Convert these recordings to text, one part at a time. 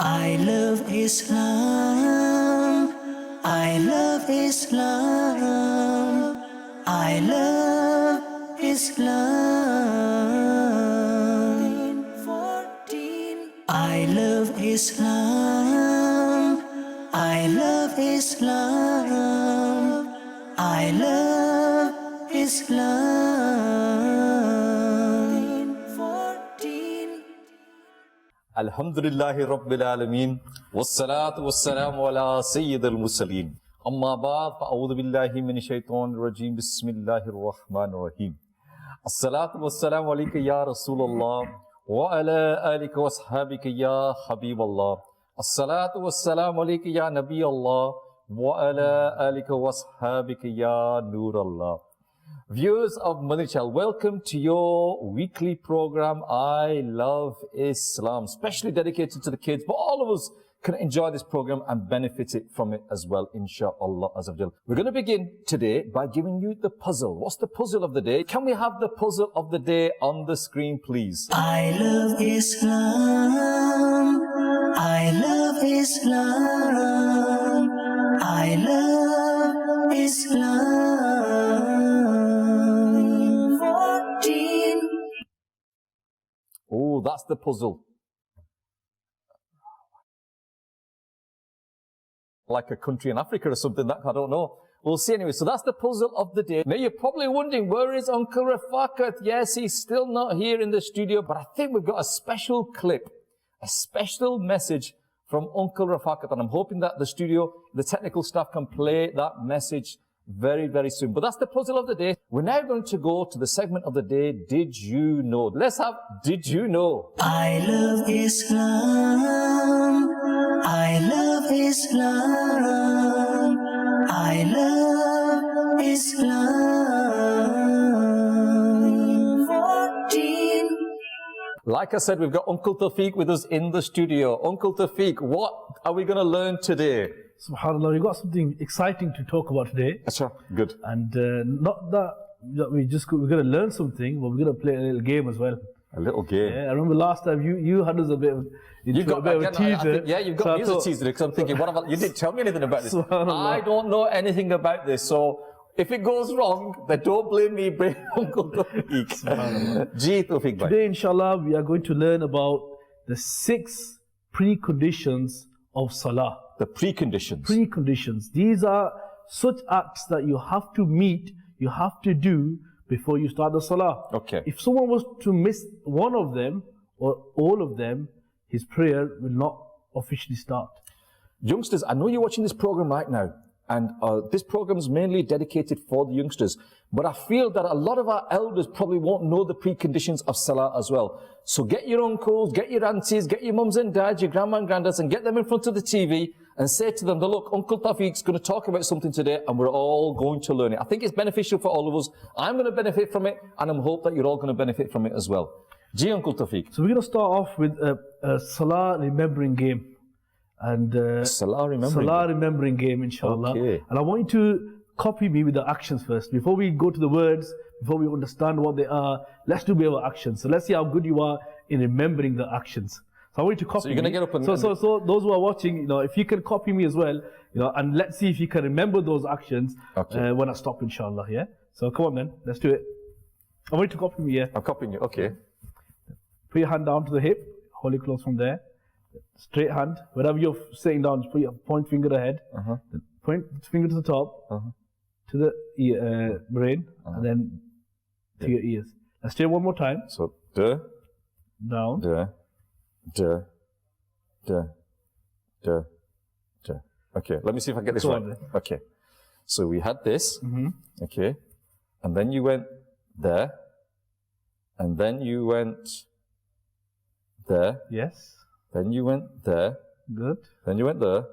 I love Islam. I love Islam. I love Islam. I love Islam. I love Islam. I love Islam. Alhamdulillahi Rabbil Alameen. Wassalatu wassalamu ala Sayyidil Mursaleen. Amma ba'd, fa'udhu billahi minash shaitanir rajeem. Bismillahir Rahmanir Rahim. Assalatu wassalamu alayka ya Rasulullah wa ala alika wa ashabika ya Habiballah. Assalatu wassalamu alayka ya Nabi Allah wa ala alika wa ashabika ya Nurallah. Viewers of Madani Channel, welcome to your weekly program, I Love Islam, specially dedicated to the kids, but all of us can enjoy this program and benefit it from it as well, inshallah azawajal. We're going to begin today by giving you the puzzle. What's the puzzle of the day? Can we have the puzzle of the day on the screen, please? I love Islam. I love Islam. I love Islam. Oh, that's the puzzle. Like a country in Africa or something, that I don't know. We'll see anyway. So that's the puzzle of the day. Now you're probably wondering, where is Uncle Rafaqat? Yes, he's still not here in the studio, but I think we've got a special clip, a special message from Uncle Rafaqat, and I'm hoping that the studio, the technical staff can play that message very, very soon. But that's the puzzle of the day. We're now going to go to the segment of the day, Did You Know? Let's have Did You Know? I love Islam. I love Islam. I love Islam. 14. Like I said, we've got Uncle Tawfiq with us in the studio. Uncle Tawfiq, what are we going to learn today? SubhanAllah, we've got something exciting to talk about today. Achha, good. And not that we're going to learn something, but we're going to play a little game as well. A little game? Yeah, I remember last time you had us a bit of, you've got, a bit of a teaser. Yeah, you've got me as a teaser because I'm thinking, what about, you didn't tell me anything about this. I don't know anything about this, so if it goes wrong, then don't blame me, blame Uncle Tawfiq. Ji Tawfiq bhai. Today, inshallah, we are going to learn about the 6 preconditions of Salah. The preconditions. Preconditions. These are such acts that you have to meet, you have to do before you start the Salah. Okay. If someone was to miss one of them or all of them, his prayer will not officially start. Youngsters, I know you're watching this program right now, and this program is mainly dedicated for the youngsters, but I feel that a lot of our elders probably won't know the preconditions of Salah as well. So get your uncles, get your aunties, get your mums and dads, your grandma and granddads, and get them in front of the TV and say to them, look, Uncle Tawfiq's going to talk about something today and we're all going to learn it. I think it's beneficial for all of us. I'm going to benefit from it, and I hope that you're all going to benefit from it as well. Ji, Uncle Tawfiq. So we're going to start off with a Salah remembering game. And Salah remembering game, inshallah. Okay. And I want you to copy me with the actions first. Before we go to the words, before we understand what they are, let's do a bit of actions. So let's see how good you are in remembering the actions. So I want you to copy So you're going to get up and... So those who are watching, if you can copy me as well, and let's see if you can remember those actions when I stop, inshallah, yeah? So come on then, let's do it. I want you to copy me, yeah? I'm copying you, okay. Put your hand down to the hip, hold it close from there. Straight hand, wherever you're sitting down, just put your point finger ahead, point finger to the top, to the ear, brain, and then to your ears. Let's do it one more time. So, down, Okay, let me see if I get this right. Okay, so we had this, okay, and then you went there, and then you went there. Yes. Then you went there. Good. Then you went there.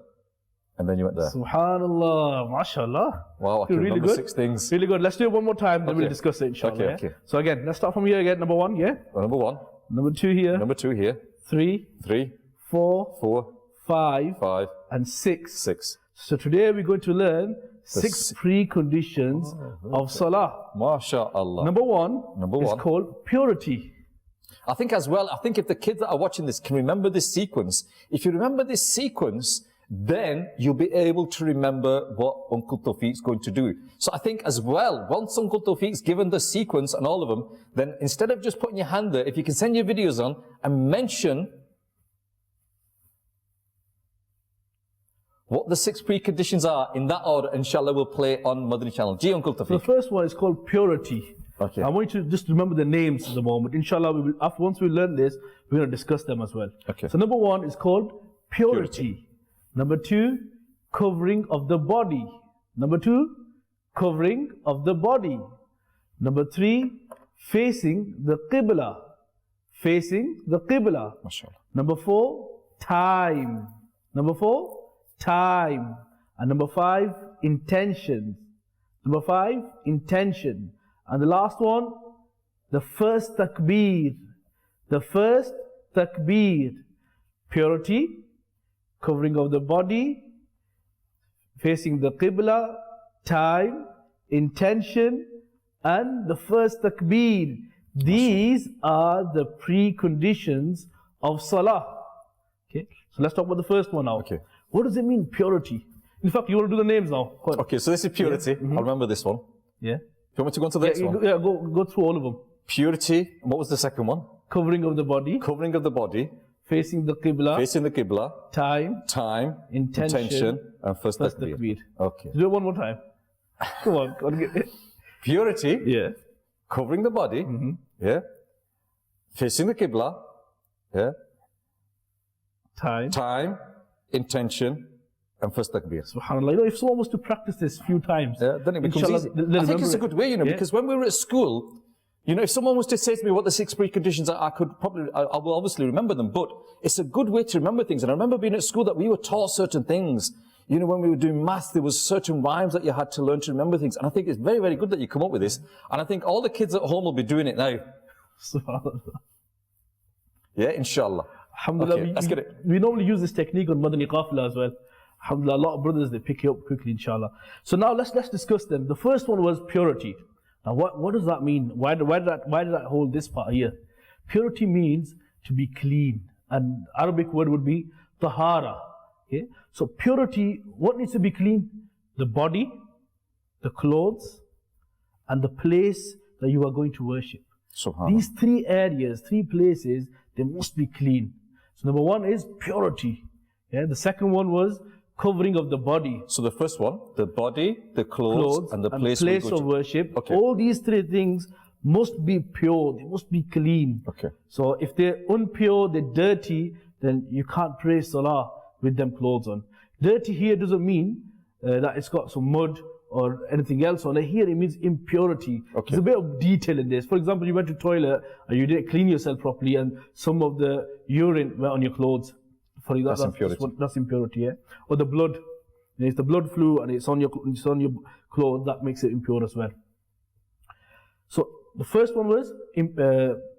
And then you went there. Subhanallah, mashallah. Wow, I can really remember good. 6 things. Really good. Let's do it one more time, then we'll discuss it, inshallah. Okay. So again, let's start from here again. Number 1, yeah? Well, number 1. Number 2 here. Number 2 here. 3. 4. 5. And 6. So today we're going to learn 6 preconditions of Salah. MashaAllah. Number one is called purity. I think as well, I think if the kids that are watching this can remember this sequence, if you remember this sequence, then you'll be able to remember what Uncle Tawfiq's going to do. So I think as well, once Uncle Tawfiq's given the sequence and all of them, then instead of just putting your hand there, if you can send your videos on and mention what the 6 preconditions are in that order, inshallah, we'll play on Madani Channel. Ji, Uncle Tawfiq. The first one is called purity. Okay. I want you to just remember the names at the moment. Inshallah, we will, once we learn this, we're going to discuss them as well. Okay. So number 1 is called purity. Number 2, covering of the body. Number 2, covering of the body. Number 3, facing the Qibla. Facing the Qibla. MashaAllah. Number 4, time. Number 4, time. And number 5, intention. Number 5, intention. And the last one, the first takbir. The first takbir. Purity, covering of the body, facing the Qibla, time, intention, and the first takbir. These are the preconditions of Salah. Okay, so let's talk about the first one now. Okay. What does it mean, purity? In fact, you want to do the names now. Okay, so this is purity. Yeah. I'll remember this one. Yeah. Do you want me to go on to the next one? Yeah, go through all of them. Purity. What was the second one? Covering of the body. Covering of the body. Facing the Qibla. Facing the Qibla. Time. Intention. And first takbir. Okay. Do it one more time. Come on, get it. Purity. Yeah. Covering the body. Yeah. Facing the Qibla. Yeah. Time. Intention. And first takbir. SubhanAllah. You know, if someone was to practice this a few times, then it becomes easy. I think it's a good way, you know, because when we were at school, you know, if someone was to say to me what the 6 preconditions are, I will obviously remember them, but it's a good way to remember things. And I remember being at school that we were taught certain things. You know, when we were doing maths, there was certain rhymes that you had to learn to remember things. And I think it's very, very good that you come up with this. And I think all the kids at home will be doing it now. SubhanAllah. Yeah, inshallah. Alhamdulillah, okay, let's get it. We normally use this technique on Madani Qafila as well. Alhamdulillah, a lot of brothers, they pick it up quickly, inshallah. So now let's discuss them. The first one was purity. Now what does that mean? Why did that hold this part here? Purity means to be clean. And Arabic word would be tahara. Okay? So purity, what needs to be clean? The body, the clothes, and the place that you are going to worship. These 3 areas, 3 places, they must be clean. So number 1 is purity. Yeah? The second one was covering of the body. So the first one, the body, the clothes and the place of worship. Okay. All these 3 things must be pure. They must be clean. Okay. So if they're impure, they're dirty, then you can't pray salah with them clothes on. Dirty here doesn't mean that it's got some mud or anything else on it. Here it means impurity. Okay. There's a bit of detail in this. For example, you went to the toilet and you didn't clean yourself properly and some of the urine went on your clothes. For example, that's impurity, yeah? Or the blood. And if the blood flew and it's on your clothes, that makes it impure as well. So the first one was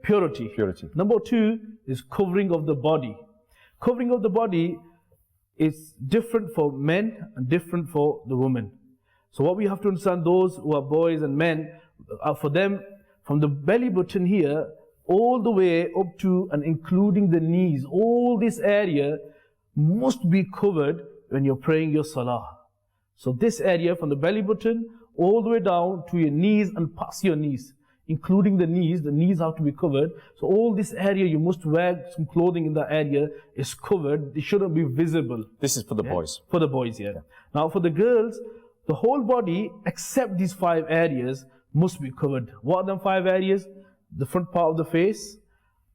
purity. Number 2 is covering of the body. Covering of the body is different for men and different for the women. So what we have to understand, those who are boys and men, for them, from the belly button here, all the way up to and including the knees, all this area must be covered when you're praying your salah. So this area from the belly button all the way down to your knees and past your knees, including the knees have to be covered. So all this area, you must wear some clothing in that area, is covered. It shouldn't be visible. This is for the boys. For the boys, yeah. Now for the girls, the whole body except these 5 areas must be covered. What are them 5 areas? The front part of the face,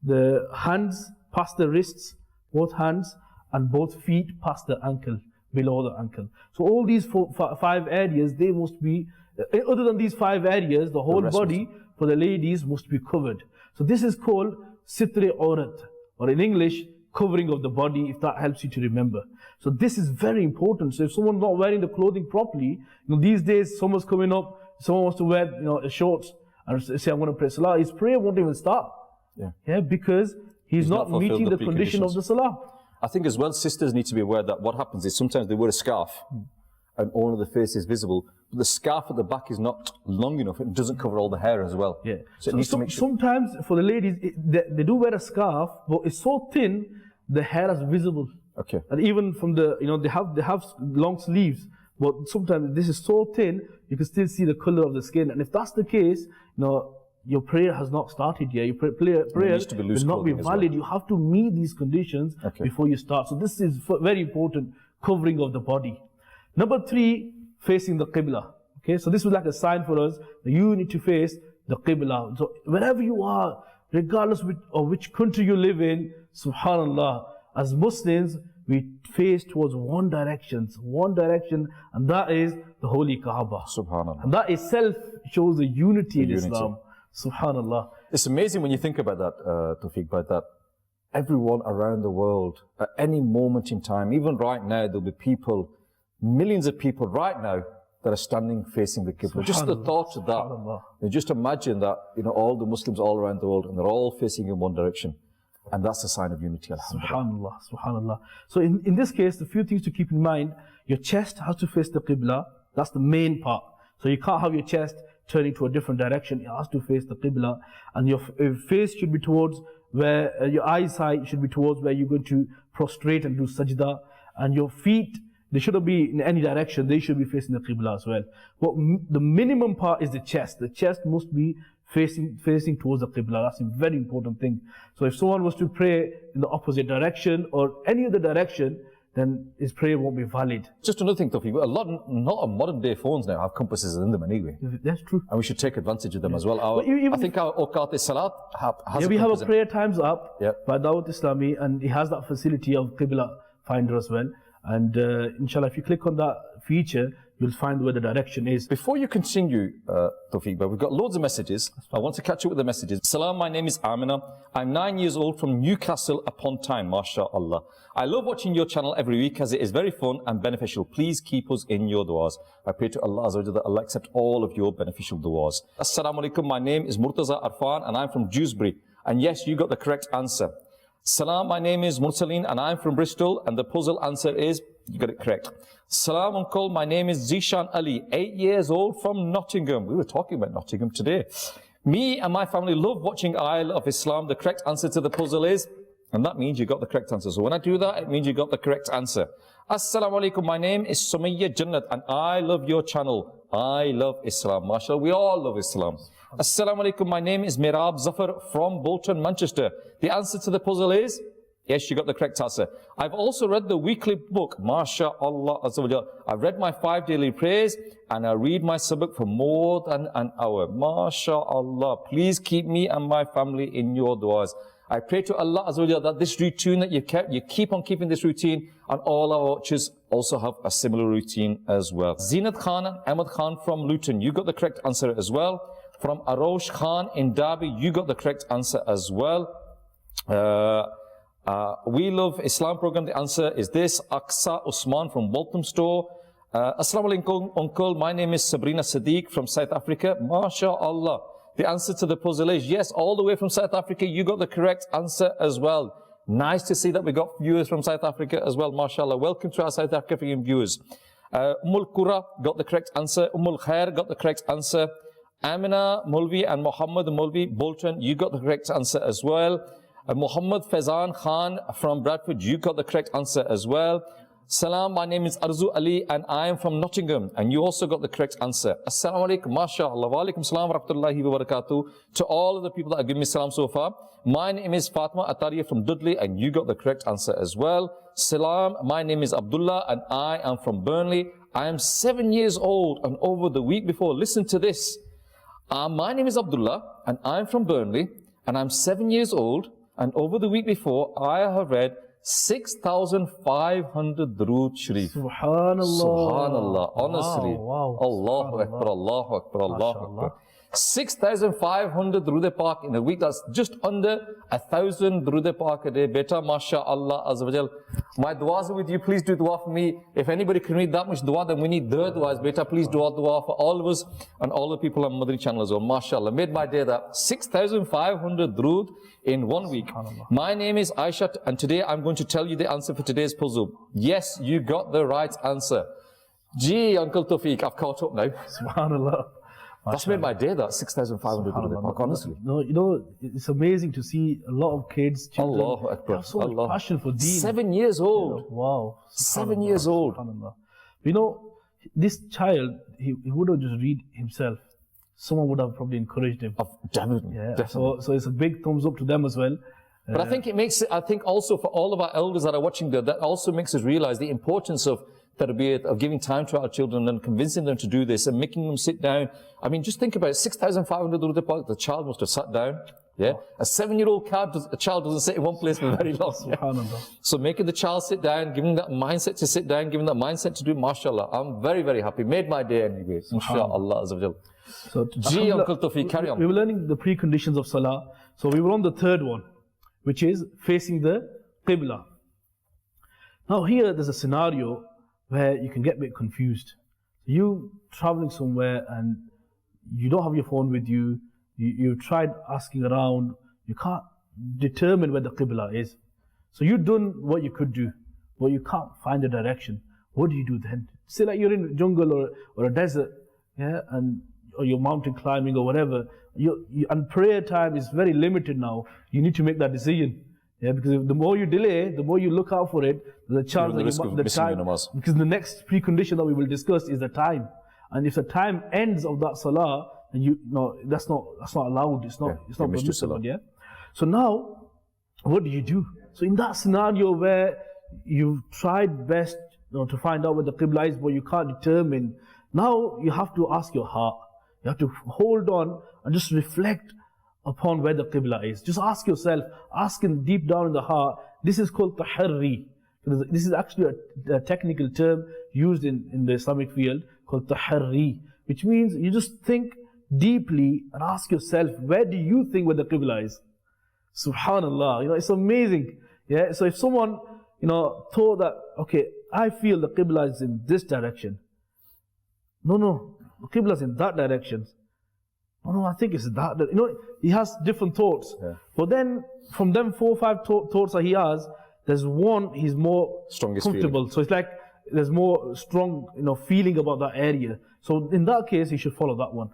the hands past the wrists, both hands, and both feet past the ankle, below the ankle. So all these 5 areas, they must be, other than these 5 areas, the whole body for the ladies must be covered. So this is called sitre aurat, or in English, covering of the body, if that helps you to remember. So this is very important. So if someone's not wearing the clothing properly, these days someone's coming up, someone wants to wear shorts, and say, I'm going to pray salah, his prayer won't even start. Yeah, because he's not meeting the condition of the salah. I think as well, sisters need to be aware that what happens is sometimes they wear a scarf, and only the face is visible, but the scarf at the back is not long enough, it doesn't cover all the hair as well. Yeah. So it needs to make sure. Sometimes for the ladies, they do wear a scarf, but it's so thin, the hair is visible. Okay. And even from the, they have long sleeves, but sometimes this is so thin, you can still see the color of the skin. And if that's the case, your prayer has not started yet. Your prayer will not be valid. You have to meet these conditions before you start. So this is very important, covering of the body. Number 3, facing the Qibla. Okay, so this was like a sign for us that you need to face the Qibla. So wherever you are, regardless of which country you live in, subhanallah, as Muslims, we face towards one direction, and that is the Holy Kaaba. Subhanallah. And that itself shows the unity in Islam. Subhanallah. It's amazing when you think about that, Tawfiq, about that. Everyone around the world, at any moment in time, even right now, there'll be people, millions of people right now that are standing facing the Qibla. Just the thought of that. Just imagine that, all the Muslims all around the world, and they're all facing in one direction. And that's a sign of unity, alhamdulillah. Subhanallah. So in this case, a few things to keep in mind. Your chest has to face the Qibla. That's the main part. So you can't have your chest turning to a different direction. It has to face the Qibla. And your face should be towards where, your eyesight should be towards where you're going to prostrate and do sajda. And your feet, they shouldn't be in any direction. They should be facing the Qibla as well. But the minimum part is the chest. The chest must be facing towards the Qibla. That's a very important thing. So if someone was to pray in the opposite direction or any other direction, then his prayer won't be valid. Just another thing, Tawfiq, a lot of modern day phones now have compasses in them anyway. That's true. And we should take advantage of them as well. I think our Awqat Salat has we have a prayer times up by Dawat Islami, and it has that facility of Qibla Finder as well. And inshallah, if you click on that feature, you'll find where the direction is. Before you continue, Tawfiq, but we've got loads of messages. I want to catch up with the messages. Salam, my name is Amina. I'm 9 years old from Newcastle upon Tyne, mashallah. I love watching your channel every week as it is very fun and beneficial. Please keep us in your du'as. I pray to Allah Azza wa Jalla that Allah accept all of your beneficial du'as. Assalamu alaikum, my name is Murtaza Arfan and I'm from Dewsbury. And yes, you got the correct answer. Salam, my name is Mursaleen and I'm from Bristol, and the puzzle answer is, you got it correct. Salam uncle, my name is Zishan Ali, 8 years old from Nottingham. We were talking about Nottingham today. Me and my family love watching Isle of Islam. The correct answer to the puzzle is, and that means you got the correct answer. So when I do that, it means you got the correct answer. Assalamu alaikum, my name is Sumayya Jannat and I love your channel. I love Islam. MashaAllah, we all love Islam. Assalamu alaikum, my name is Mirab Zafar from Bolton, Manchester. The answer to the puzzle is, yes, you got the correct answer. I've also read the weekly book, MashaAllah Azza wa Jalla. I've read my 5 daily prayers and I read my sabak for more than an hour. MashaAllah. Please keep me and my family in your du'as. I pray to Allah Azza wa Jalla that this routine that you've kept, you keep on keeping this routine, and all our watchers also have a similar routine as well. Zinat Khan and Ahmad Khan from Luton, you got the correct answer as well. From Arosh Khan in Derby, you got the correct answer as well. We Love Islam program, the answer is this. Aksa Usman from Walthamstow. Assalamu alaikum, uncle. My name is Sabrina Sadiq from South Africa. MashaAllah. The answer to the puzzle is yes, all the way from South Africa. You got the correct answer as well. Nice to see that we got viewers from South Africa as well. MashaAllah. Welcome to our South African viewers. Qura got the correct answer. Khair got the correct answer. Amina Mulvi and Muhammad Mulvi Bolton, you got the correct answer as well. Muhammad Faizan Khan from Bradford, you got the correct answer as well. Salam, my name is Arzu Ali and I am from Nottingham, and you also got the correct answer. Assalamu alaikum, mashallah, wa alaikum salam wa rahmatullahi wa barakatuh. To all of the people that have given me salam so far. My name is Fatma Ataria from Dudley, and you got the correct answer as well. Salam, my name is Abdullah and I am from Burnley. I am 7 years old, and over the week before, listen to this. My name is Abdullah and I'm from Burnley, and I'm 7 years old, and over the week before I have read 6,500 Durood Sharif. Subhanallah. Subhanallah. Honestly. Wow. Allahu Akbar, Allahu Akbar, Allahu Akbar. 6,500 Durood Pak in a week. That's just under 1,000 Durood Pak a day. Beta, MashaAllah Azza wa Jal. My du'as are with you. Please do dua for me. If anybody can read that much dua, then we need their du'as. Beta, please dua for all of us and all the people on Madani Channel as well. MashaAllah. Made my day that 6,500 Durood in 1 week. My name is Aisha, and today I'm going to tell you the answer for today's puzzle. Yes, you got the right answer. Gee, Uncle Tawfiq, I've caught up now. Subhanallah. That's made my day, that 6,500 durud pak, honestly. No, you know, it's amazing to see a lot of kids, children, Allahu Akbar. have so much passion for deen. 7 years old. Wow. 7 years old. Subhanallah. You know, this child, he wouldn't just read himself. Someone would have probably encouraged him. Definitely. Yeah. Definitely. So it's a big thumbs up to them as well. But I think it makes it, I think also for all of our elders that are watching there, that also makes us realize the importance of tarbiyat, of giving time to our children and convincing them to do this and making them sit down. I mean, just think about it, 6,500 durud pak, the child must have sat down. Yeah. A 7-year-old child doesn't sit in one place for very long. Subhanallah. So making the child sit down, giving that mindset to sit down, giving that mindset to do, mashallah. I'm very, very happy. Made my day anyway. Inshallah. So, Gee, Uncle Tawfiq, carry on. We were learning the preconditions of salah. So we were on the third one, which is facing the qibla. Now here there's a scenario where you can get a bit confused. You traveling somewhere and you don't have your phone with you, you've tried asking around, you can't determine where the qibla is. So you've done what you could do, but you can't find the direction. What do you do then? Say like you're in a jungle or a desert, yeah, or you're mountain climbing or whatever, and prayer time is very limited now. You need to make that decision. Yeah, because the more you delay, the more you look out for it, the chance that the time, because the next precondition that we will discuss is the time. And if the time ends of that salah, then that's not allowed. It's not permissible. Yeah. So now, what do you do? So in that scenario where you've tried best to find out where the qibla is, but you can't determine, now you have to ask your heart. You have to hold on and just reflect upon where the qibla is. Just ask yourself, asking deep down in the heart. This is called taharri. This is actually a technical term used in the Islamic field called taharri, which means you just think deeply and ask yourself, where do you think where the qibla is? Subhanallah, it's amazing. Yeah. So if someone, thought that, okay, I feel the qibla is in this direction. No, the qibla is in that direction. No, I think it's that. He has different thoughts. Yeah. But then, from them 4 or 5 thoughts that he has, there's one he's more comfortable. Feeling. So it's like there's more strong, feeling about that area. So in that case, he should follow that one.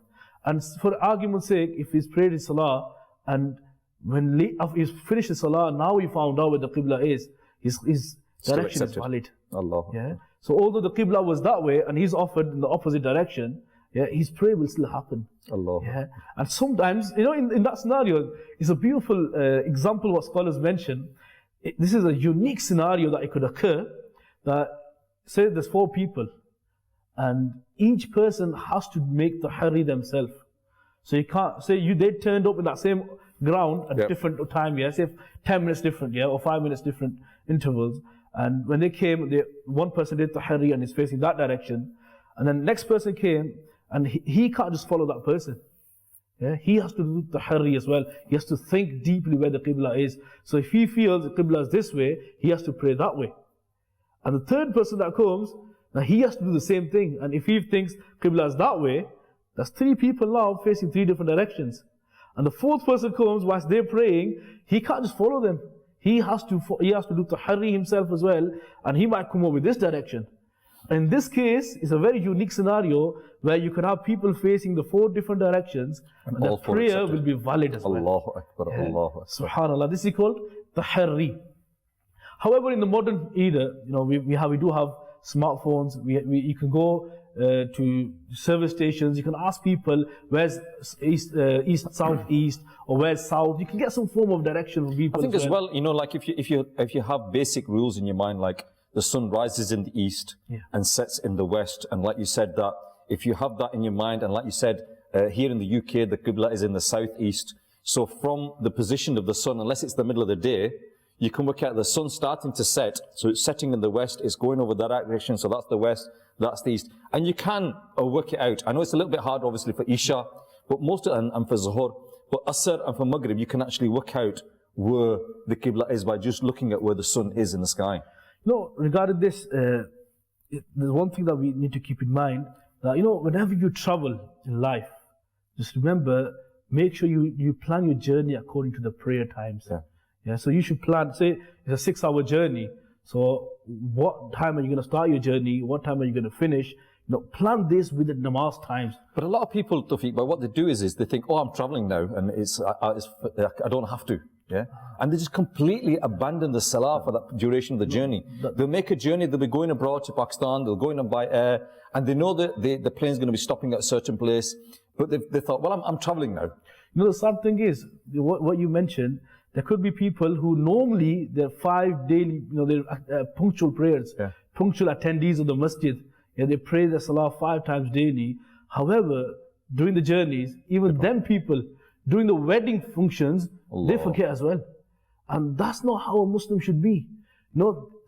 And for argument's sake, if he's prayed his salah and when he's finished his salah, now he found out where the qibla is, his direction is valid. Allah. Yeah. So although the qibla was that way and he's offered in the opposite direction, yeah, his prayer will still happen. Allah. Yeah. And sometimes, in that scenario, it's a beautiful example what scholars mention. This is a unique scenario that it could occur, that say there's 4 people and each person has to make the tahari themselves. So you can't say they turned up in that same ground at different time, yeah, say 10 minutes different, yeah, or 5 minutes different intervals. And when they came, one person did tahari and is facing that direction, and then next person came and he can't just follow that person. Yeah, he has to do tahari as well. He has to think deeply where the qibla is. So if he feels the qibla is this way, he has to pray that way. And the third person that comes, now he has to do the same thing. And if he thinks qibla is that way, that's 3 people now facing 3 different directions. And the 4th person comes whilst they're praying, he can't just follow them. He has to do tahari himself as well, and he might come up with this direction. In this case, it's a very unique scenario where you can have people facing the 4 different directions, and the prayer will be valid as well. Allahu Akbar, Yeah. Allahu Akbar. Subhanallah, this is called tahari. However, in the modern era, we do have smartphones. You can go to service stations. You can ask people where's east, south, east, or where's south. You can get some form of direction from people. I think as well, like if you have basic rules in your mind, like the sun rises in the east and sets in the west, and like you said that if you have that in your mind, and like you said here in the UK, the qibla is in the southeast. So from the position of the sun, unless it's the middle of the day, you can work out the sun starting to set. So it's setting in the west, it's going over that direction. So that's the west, that's the east. And you can work it out. I know it's a little bit hard, obviously, for Isha, but most of it, and for Zuhur, but Asr and for Maghrib, you can actually work out where the qibla is by just looking at where the sun is in the sky. No, regarding this, there's one thing that we need to keep in mind, that, whenever you travel in life, just remember, make sure you plan your journey according to the prayer times. Yeah, so you should plan, say it's a 6-hour journey. So what time are you going to start your journey? What time are you going to finish? plan this with the namaz times. But a lot of people, Tawfiq, but what they do is they think, oh, I'm traveling now, and I don't have to. Yeah, and they just completely abandon the salah for that duration of the journey. They'll make a journey, they'll be going abroad to Pakistan, they'll go in by air, and they know that the plane's going to be stopping at a certain place, but they thought, well, I'm traveling now. The sad thing is, what you mentioned, there could be people who normally, they're 5 daily, they're punctual prayers, punctual attendees of the masjid, they pray the salah 5 times daily. However, during the journeys, even them people, during the wedding functions, they forget as well. And that's not how a Muslim should be.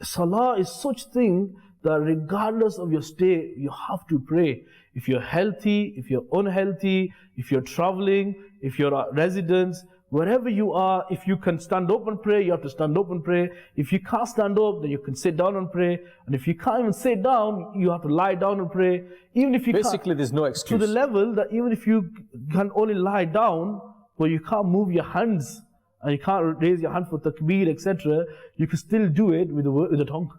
Salah is such thing that regardless of your state, you have to pray. If you're healthy, if you're unhealthy, if you're traveling, if you're at residence, wherever you are, if you can stand up and pray, you have to stand up and pray. If you can't stand up, then you can sit down and pray. And if you can't even sit down, you have to lie down and pray. Even if you Basically, there's no excuse. To the level that even if you can only lie down, but you can't move your hands, and you can't raise your hand for takbir, etc., you can still do it with the tongue.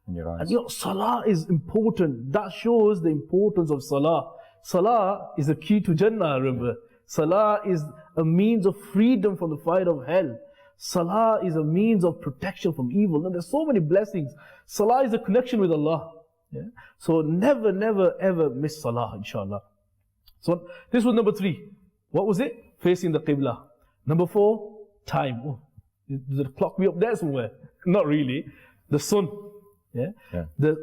In your eyes. And salah is important. That shows the importance of salah. Salah is the key to Jannah, remember. Salah is a means of freedom from the fire of hell. Salah is a means of protection from evil. Now, there's so many blessings. Salah is a connection with Allah. So never, never, ever miss salah, inshallah. So this was number 3. What was it? Facing the Qibla. Number 4, time. Oh, did the clock be up there somewhere? Not really. The sun.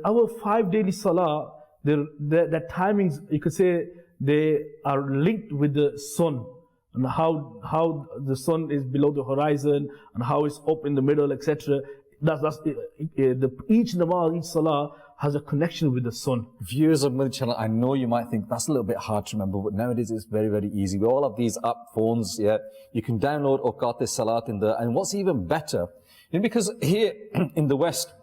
Our 5 daily salah, the timings, you could say, they are linked with the sun, and how the sun is below the horizon, and how it's up in the middle, etc. Each namaz, each salah has a connection with the sun. Viewers of Madani Channel, I know you might think that's a little bit hard to remember, but nowadays it's very, very easy. We all have these app phones, You can download Awqat Salat in there, and what's even better, because here in the West,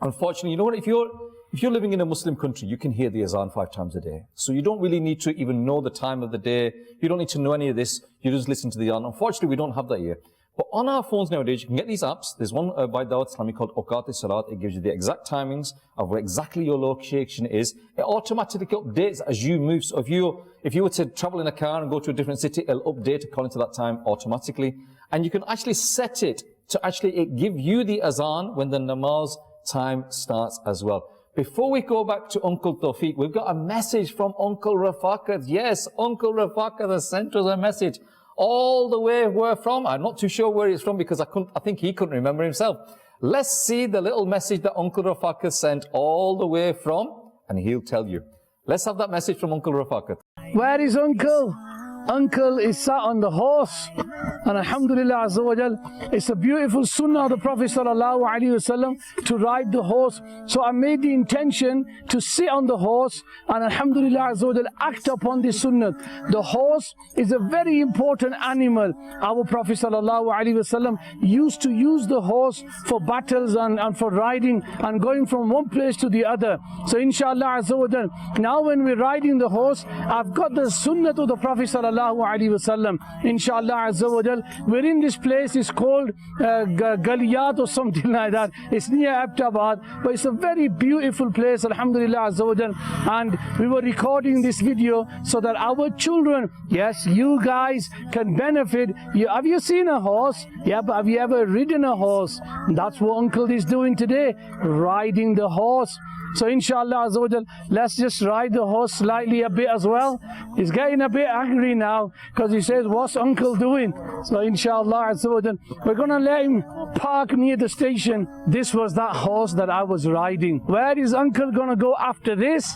unfortunately, you know what, if you're living in a Muslim country, you can hear the azan 5 times a day. So you don't really need to even know the time of the day. You don't need to know any of this. You just listen to the azan. Unfortunately, we don't have that here. But on our phones nowadays, you can get these apps. There's one by Dawat Islamic called Awqat Salat. It gives you the exact timings of where exactly your location is. It automatically updates as you move. So if you were to travel in a car and go to a different city, it'll update according to that time automatically. And you can actually set it to actually give you the azan when the namaz time starts as well. Before we go back to Uncle Tawfiq, we've got a message from Uncle Rafakat. Yes, Uncle Rafakat has sent us a message all the way where from. I'm not too sure where it's from because I think he couldn't remember himself. Let's see the little message that Uncle Rafakat sent all the way from, and he'll tell you. Let's have that message from Uncle Rafakat. Where is Uncle? Uncle is sat on the horse, and alhamdulillah azza wa jal, it's a beautiful sunnah of the Prophet sallallahu alaihi wasallam to ride the horse. So I made the intention to sit on the horse and alhamdulillah azza wa jal act upon this sunnah. The horse is a very important animal. Our Prophet sallallahu alaihi wasallam used to use the horse for battles and for riding and going from one place to the other. So inshallah azza wa jal, now when we're riding the horse, I've got the sunnah of the Prophet sallallahu alaihi wasallam. Inshallah azza wa jal, we're in this place. It's called Galiyat or something like that. It's near Abtabad, but it's a very beautiful place, alhamdulillah azza wa jal. And we were recording this video so that our children, yes, you guys can benefit. Have you seen a horse? Yeah, but have you ever ridden a horse? And that's what Uncle is doing today, riding the horse. So inshallah azza wa jal, let's just ride the horse slightly a bit as well. He's getting a bit angry now because he says, what's Uncle doing? So inshallah azza wa jal, we're going to let him park near the station. This was that horse that I was riding. Where is Uncle going to go after this?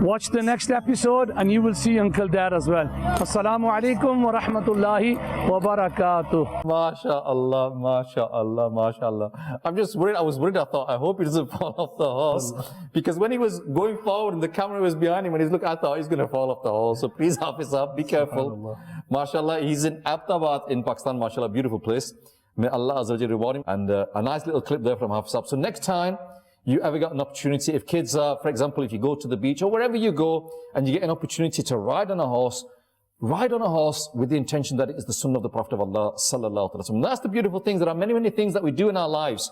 Watch the next episode and you will see Uncle there as well. Assalamu alaikum wa rahmatullahi wa barakatuh. MashaAllah, MashaAllah, MashaAllah. I'm just worried. I was worried. I thought, I hope he doesn't fall off the horse. Because when he was going forward and the camera was behind him, when he's looking, I thought he's going to fall off the horse. So please, Hafiz up, be careful. MashaAllah, he's in Abtabad in Pakistan. MashaAllah, beautiful place. May Allah Azza wa Jalla reward him. And a nice little clip there from Hafiz. So next time you ever got an opportunity, if kids are, for example, if you go to the beach or wherever you go and you get an opportunity to ride on a horse with the intention that it is the sunnah of the Prophet of Allah sallallahu alaihi wasallam. That's the beautiful things. There are many, many things that we do in our lives.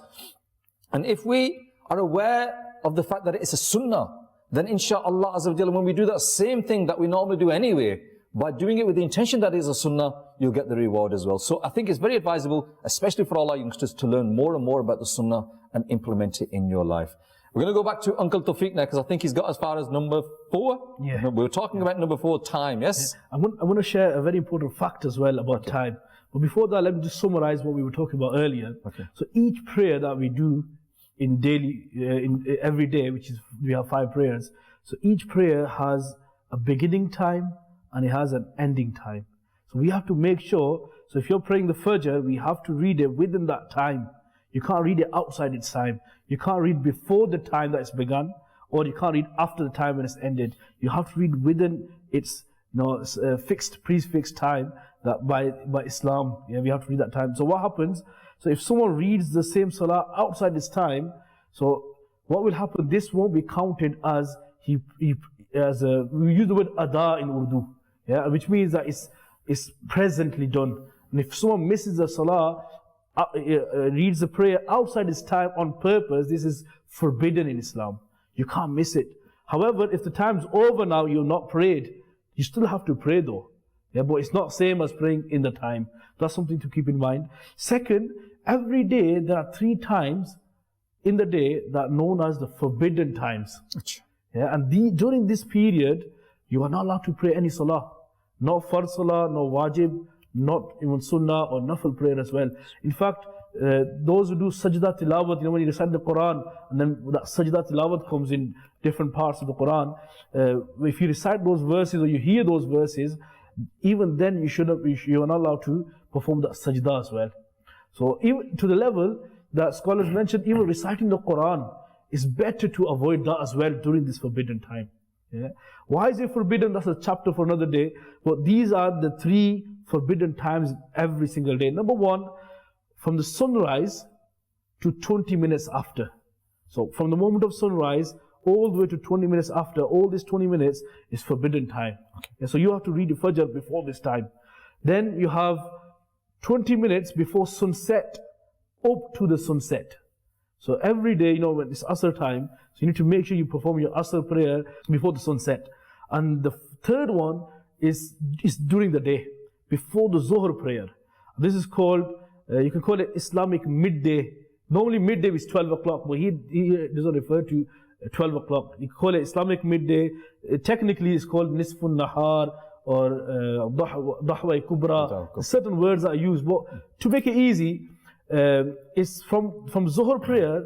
And if we are aware of the fact that it is a sunnah, then inshaAllah Azza wa Jalla, when we do that same thing that we normally do anyway, by doing it with the intention that is a sunnah, you'll get the reward as well. So I think it's very advisable, especially for all our youngsters, to learn more and more about the sunnah and implement it in your life. We're going to go back to Uncle Tawfiq now, because I think he's got as far as number 4. Yeah. We were talking about number 4, time, yes? I'm going to share a very important fact as well about time. But before that, let me just summarize what we were talking about earlier. Okay. So each prayer that we do in daily, every day, which is, we have 5 prayers. So each prayer has a beginning time and it has an ending time. So we have to make sure, so if you're praying the Fajr, we have to read it within that time. You can't read it outside its time. You can't read before the time that it's begun, or you can't read after the time when it's ended. You have to read within its fixed, prefixed time that by Islam. Yeah, we have to read that time. So what happens? So if someone reads the same salah outside its time, so what will happen? This won't be counted as we use the word ada in Urdu, yeah, which means that it's presently done. And if someone misses the salah, reads the prayer outside his time on purpose, this is forbidden in Islam. You can't miss it. However, if the time's over now, you're not prayed, you still have to pray though. Yeah, but it's not same as praying in the time. That's something to keep in mind. Second, every day there are 3 times in the day that are known as the forbidden times. Yeah, and during this period, you are not allowed to pray any salah. Not fard salah, no wajib, not even sunnah or nafil prayer as well. In fact, those who do sajda tilawat, when you recite the Quran, and then that sajda tilawat comes in different parts of the Quran, if you recite those verses or you hear those verses, even then you are not allowed to perform that sajda as well. So even to the level that scholars mentioned, even reciting the Quran is better to avoid that as well during this forbidden time. Yeah. Why is it forbidden? That's a chapter for another day. But these are the 3 forbidden times every single day. Number 1, from the sunrise to 20 minutes after. So from the moment of sunrise all the way to 20 minutes after, all this 20 minutes is forbidden time. Okay. And so you have to read the Fajr before this time. Then you have 20 minutes before sunset up to the sunset. So every day, when it's Asr time, so you need to make sure you perform your Asr prayer before the sunset. And the third one is during the day, before the Zuhr prayer. This is called, you can call it Islamic midday. Normally midday is 12 o'clock, but he doesn't refer to 12 o'clock. You call it Islamic midday. Technically it's called Nisfun Nahar or Dahwa Kubra. Certain words are used, but to make it easy, it's from Zuhr prayer,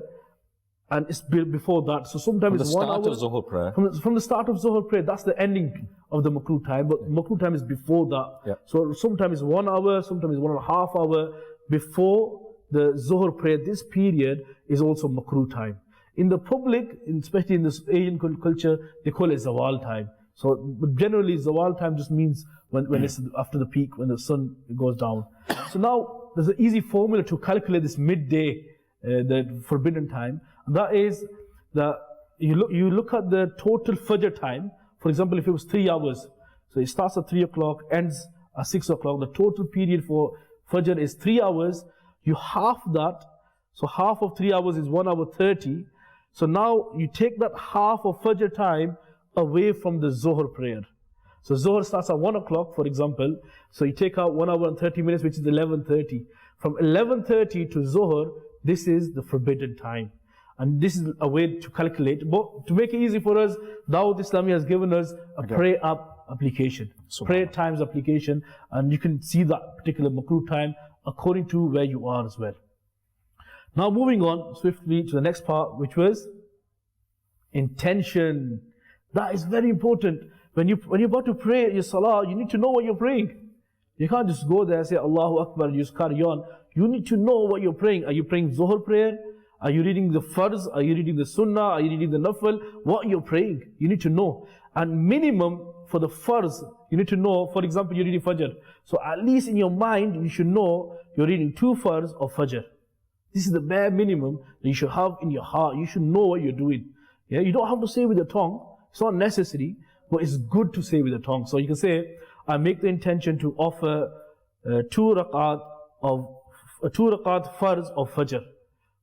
and it's before that. So sometimes it's 1 hour. From the start of Zuhr prayer. From the start of Zuhr prayer, that's the ending of the makruh time. But makruh time is before that. Yeah. So sometimes it's 1 hour, sometimes 1.5 hours before the Zuhr prayer. This period is also makruh time. In the public, especially in this Asian culture, they call it Zawal time. So generally, Zawal time just means when it's after the peak, when the sun goes down. So now there's an easy formula to calculate this midday, the forbidden time. And that is that you look at the total Fajr time. For example, if it was 3 hours, so it starts at 3 o'clock, ends at 6 o'clock. The total period for Fajr is 3 hours. You half that, so half of 3 hours is 1 hour 30. So now you take that half of Fajr time away from the Zuhr prayer. So Zuhr starts at 1 o'clock, for example. So you take out 1 hour and 30 minutes, which is 11:30. From 11:30 to Zuhr, this is the forbidden time. And this is a way to calculate. But to make it easy for us, Dawud Islami has given us a prayer application. Prayer times application. And you can see that particular makruh time according to where you are as well. Now moving on swiftly to the next part, which was intention. That is very important. When you're about to pray your salah, you need to know what you're praying. You can't just go there and say Allahu Akbar and just carry on. You need to know what you're praying. Are you praying Zuhr prayer? Are you reading the Farz? Are you reading the Sunnah? Are you reading the Nafil? What you're praying, you need to know. And minimum for the Farz, you need to know, for example, you're reading Fajr. So at least in your mind, you should know you're reading 2 Farz of Fajr. This is the bare minimum that you should have in your heart. You should know what you're doing. Yeah, you don't have to say with your tongue. It's not necessary, but it's good to say with the tongue. So you can say, I make the intention to offer 2 rakat Farz of Fajr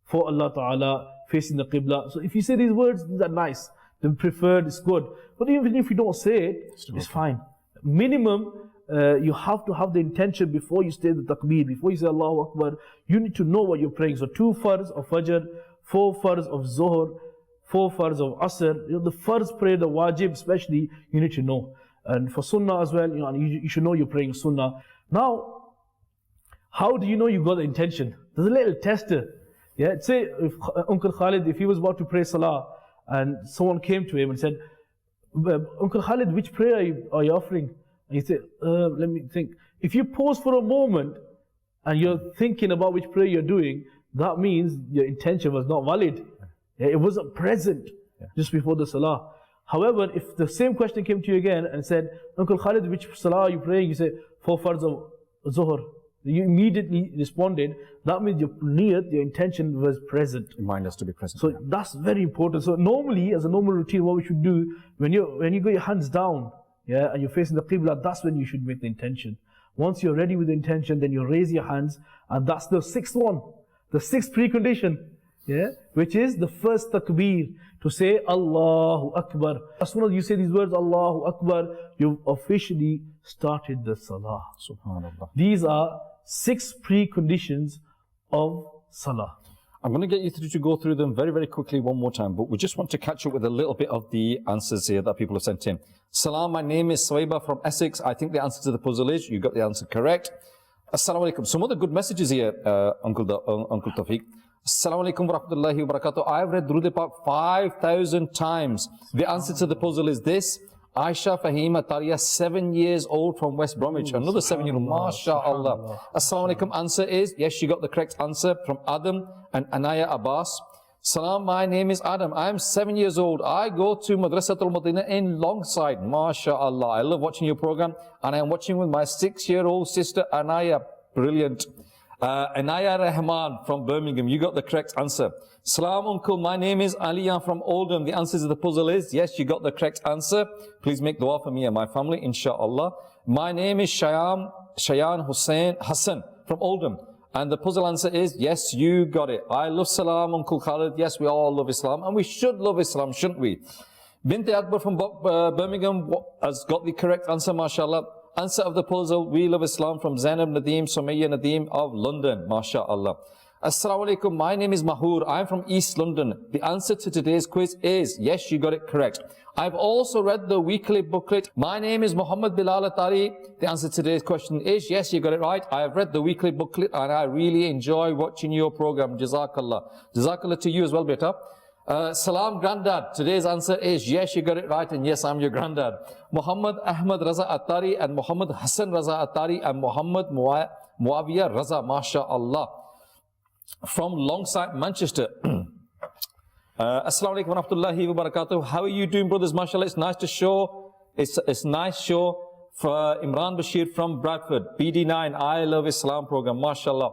for Allah Ta'ala facing the Qibla. So if you say these words, these are nice. the preferred is good. But even if you don't say it, it's fine. Minimum, you have to have the intention before you say the takbir, before you say Allahu Akbar. You need to know what you're praying. So 2 farz of Fajr, 4 farz of Zuhr, 4 farz of Asr. The farz prayer, the wajib especially, you need to know. And for Sunnah as well, you should know you're praying Sunnah. Now, how do you know you got the intention? There's a little tester. Yeah, say if Uncle Khalid, if he was about to pray Salah, and someone came to him and said, Uncle Khalid, which prayer are you offering? And he said, let me think. If you pause for a moment and you're thinking about which prayer you're doing, that means your intention was not valid. Yeah, it wasn't present just before the Salah. However, if the same question came to you again and said, Uncle Khalid, which Salah are you praying? You say, 4 farz of Zuhr. You immediately responded. That means your niyat, your intention was present. Your mind has to be present. So that's very important. So normally, as a normal routine, what we should do, when you got your hands down, and you're facing the Qibla, that's when you should make the intention. Once you're ready with the intention, then you raise your hands, and that's the 6th one, the 6th precondition, which is the first takbir, to say Allahu Akbar. As soon as you say these words, Allahu Akbar, you've officially started the Salah. Subhanallah. These are 6 preconditions of Salah. I'm going to get you to go through them very, very quickly one more time, but we just want to catch up with a little bit of the answers here that people have sent in. Salam, my name is Swaiba from Essex. I think the answer to the puzzle is, you got the answer correct. Assalamu alaikum. Some other good messages here, Uncle Tawfiq. Assalamu alaikum wa rahmatullahi wa barakatuh. I've read Durud Pak 5,000 times. The answer to the puzzle is this. Aisha Fahima Tariya, 7 years old from West Bromwich. Another 7-year-old, mashallah. Assalamu alaikum. Answer is, yes, you got the correct answer from Adam and Anaya Abbas. Salam, my name is Adam. I am 7 years old. I go to Madrasatul Madinah in Longside. MashaAllah. I love watching your program, and I am watching with my 6-year-old sister Anaya. Brilliant. Anaya Rahman from Birmingham. You got the correct answer. Salam, uncle. My name is Aliya from Oldham. The answer to the puzzle is, yes, you got the correct answer. Please make dua for me and my family, inshallah. My name is Shayan Hassan from Oldham. And the puzzle answer is, yes, you got it. I love Salam, Uncle Khalid. Yes, we all love Islam. And we should love Islam, shouldn't we? Binti Akbar from Birmingham has got the correct answer, mashallah. Answer of the puzzle, we love Islam, from Zainab Nadeem, Sumayya Nadeem of London, mashallah. Assalamu alaikum, my name is Mahur. I'm from East London. The answer to today's quiz is, yes, you got it correct. I've also read the weekly booklet. My name is Muhammad Bilal Atari. The answer to today's question is, yes, you got it right. I have read the weekly booklet and I really enjoy watching your program. Jazakallah. Jazakallah to you as well, beta. Salam, Grandad. Today's answer is, yes, you got it right, and yes, I'm your granddad. Muhammad Ahmad Raza Attari and Muhammad Hassan Raza Attari and Muhammad Muawiyah Raza, mashallah, from Longside, Manchester. Assalamu alaikum wa rahmatullahi wa barakatuh. How are you doing, brothers? Mashallah, it's nice to show. It's nice show for Imran Bashir from Bradford. BD9, I Love Islam program, mashallah.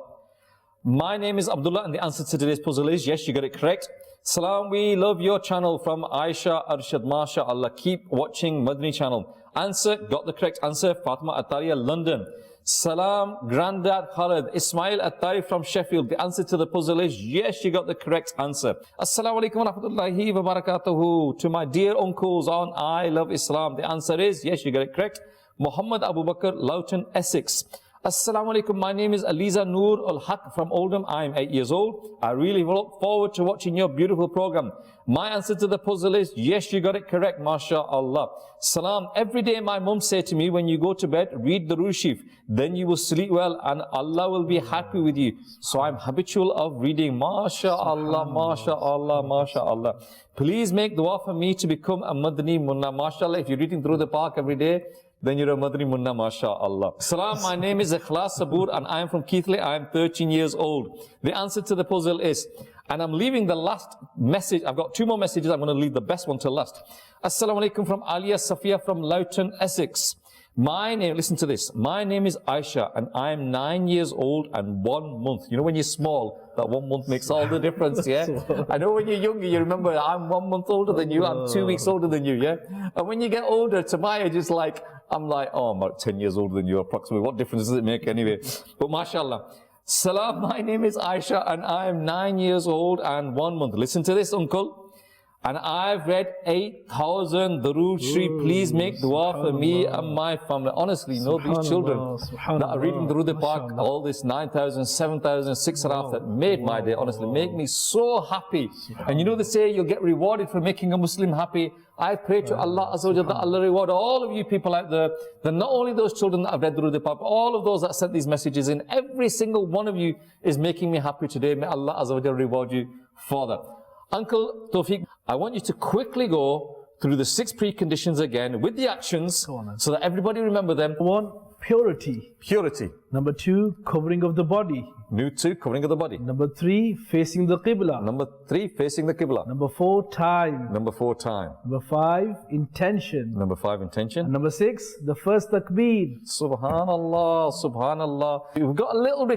My name is Abdullah, and the answer to today's puzzle is, yes, you got it correct. Salam, we love your channel, from Aisha Arshad, mashallah. Keep watching Madani Channel. Answer, got the correct answer, Fatima Attariya, London. Salam, Grandad Khalid, Ismail Attari from Sheffield. The answer to the puzzle is, yes, you got the correct answer. Assalamu alaikum wa rahmatullahi wa barakatuhu. To my dear uncles on I Love Islam. The answer is, yes, you got it correct. Muhammad Abu Bakr, Loughton, Essex. Assalamu alaikum, my name is Aliza Noor Al-Haq from Oldham. I am 8 years old. I really look forward to watching your beautiful program. My answer to the puzzle is, yes, you got it correct, mashallah. Salam, every day my mum said to me, when you go to bed, read the Rushif, then you will sleep well and Allah will be happy with you. So I'm habitual of reading, mashallah, mashallah, mashallah. Please make dua for me to become a Madani Munna, mashallah. If you're reading through the park every day, then you're a Madani Munna, mashallah. Salam, my name is Ikhlas Sabur and I am from Keithley. I am 13 years old. The answer to the puzzle is, and I'm leaving the last message. I've got 2 more messages. I'm going to leave the best one till last. Assalamu alaikum from Aliya Safiya from Loughton, Essex. My name, listen to this. My name is Aisha and I am 9 years old and 1 month. You know when you're small, that 1 month makes all the difference, yeah? I know when you're younger, you remember, I'm 1 month older than you, I'm 2 weeks older than you, yeah? And when you get older, to my age, it's like, I'm like, oh, I'm about 10 years older than you approximately. What difference does it make anyway? But mashallah. Salam, my name is Aisha and I am 9 years old and 1 month. Listen to this, uncle. And I've read 8,000 Durood Sharif. Please make dua for me and my family. Honestly, you know, these children that are reading Durood Pak, all this 9,000, 7,000, 6,500 that made my day, honestly, make me so happy. And you know, they say you'll get rewarded for making a Muslim happy. I pray to Allah Azza wa Jalla that Allah reward all of you people out there, that not only those children that have read Durood Pak, but all of those that sent these messages in, every single one of you is making me happy today. May Allah Azza wa Jalla reward you for that. Uncle Tawfiq, I want you to quickly go through the 6 preconditions again with the actions so that everybody remember them. 1, purity. Purity. Number 2, covering of the body. Number 2, covering of the body. Number 3, facing the Qibla. Number 3, facing the Qibla. Number 4, time. Number 4, time. Number 5, intention. Number 5, intention. And number 6, the first takbir. Subhanallah, Subhanallah. We've got a little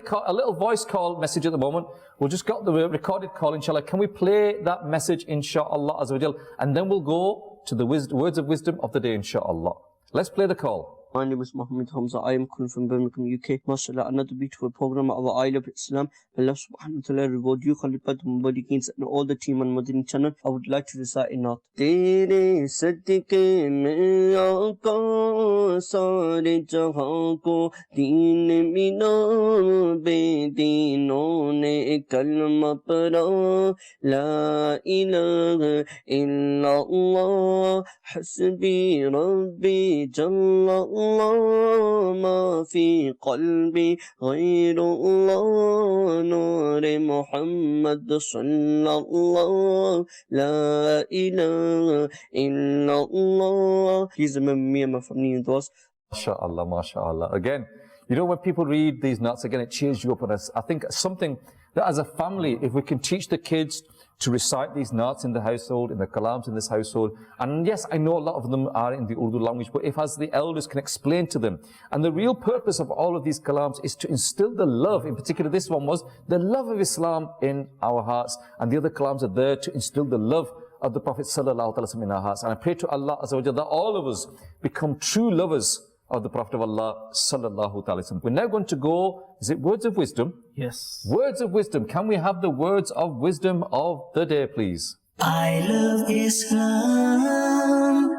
voice call message at the moment. We've just got the recorded call, inshallah. Can we play that message, inshallah, Azza wa Jal? And then we'll go to the words of wisdom of the day, inshallah. Let's play the call. My name is Mohammed Hamza. I am calling from Birmingham, UK. MashaAllah, another beautiful program of I Love Islam. Allah subhanahu wa ta'ala reward you, Khalifa Mubadikins, and all the team on Madani Channel. I would like to recite a note. Tere sadke mein aaka sare jahan ko deen mina be deenon ne kalma padha la ilaha illallah hasbi rabbi jalla Allah ma fi qalbi ghayrullah nur Muhammad sallallahu la ilaha illallah. Please remember me and my family in du'as. MashaAllah, MashaAllah. Again, you know, when people read these nuts, again, it cheers you up. And I think something that as a family, if we can teach the kids to recite these nuts in the household, in the kalams in this household, and yes, I know a lot of them are in the Urdu language, but if as the elders can explain to them, and the real purpose of all of these kalams is to instill the love, in particular this one was the love of Islam in our hearts, and the other kalams are there to instill the love of the Prophet sallallahu alaihi wasallam in our hearts. And I pray to Allah Azza wa Jalla that all of us become true lovers of the Prophet of Allah sallallahu alaihi wasallam. We're now going to go, is it words of wisdom? Yes. Words of wisdom. Can we have the words of wisdom of the day, please? I love Islam.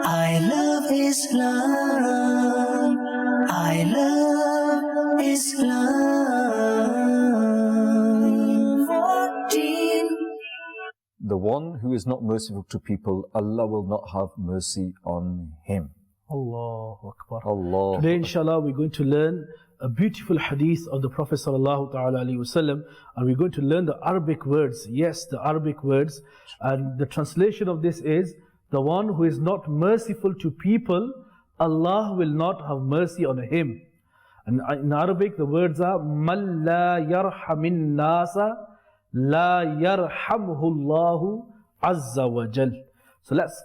I love Islam. I love Islam. 14. The one who is not merciful to people, Allah will not have mercy on him. Allahu Akbar. Allah. Today, inshallah, we're going to learn a beautiful hadith of the Prophet sallallahu ta'ala alayhi wasallam, and we're going to learn the Arabic words. Yes, the Arabic words. And the translation of this is, the one who is not merciful to people, Allah will not have mercy on him. And in Arabic, the words are, Man la yarhamin nasa, la yarhamhu Allahu azza wa jal. So let's